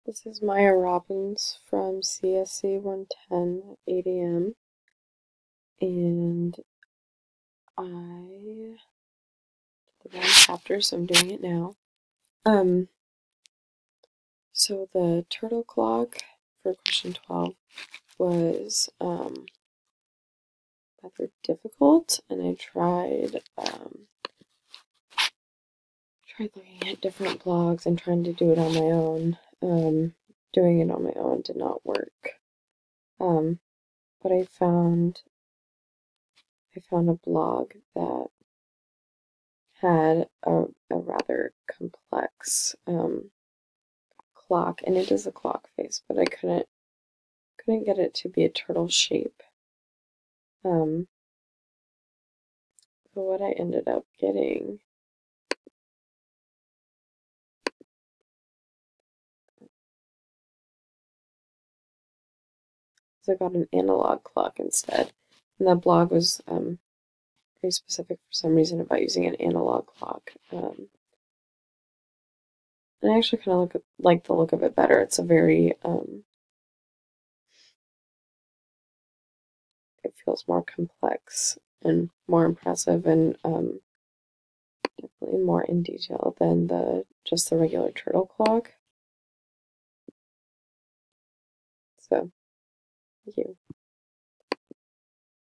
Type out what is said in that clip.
This is Maya Robbins from CSC 110 8 a.m. and I did the wrong chapter, so I'm doing it now. So the turtle clock for question 12 was rather difficult, and I tried looking at different blogs and trying to do it on my own. Doing it on my own did not work. But I found a blog that had a rather complex clock, and it is a clock face, but I couldn't get it to be a turtle shape. So what I ended up getting is I got an analog clock instead, and that blog was very specific for some reason about using an analog clock. And I actually kind of like the look of it better. It's a very it feels more complex and more impressive, and definitely more in detail than just the regular turtle clock. So, thank you.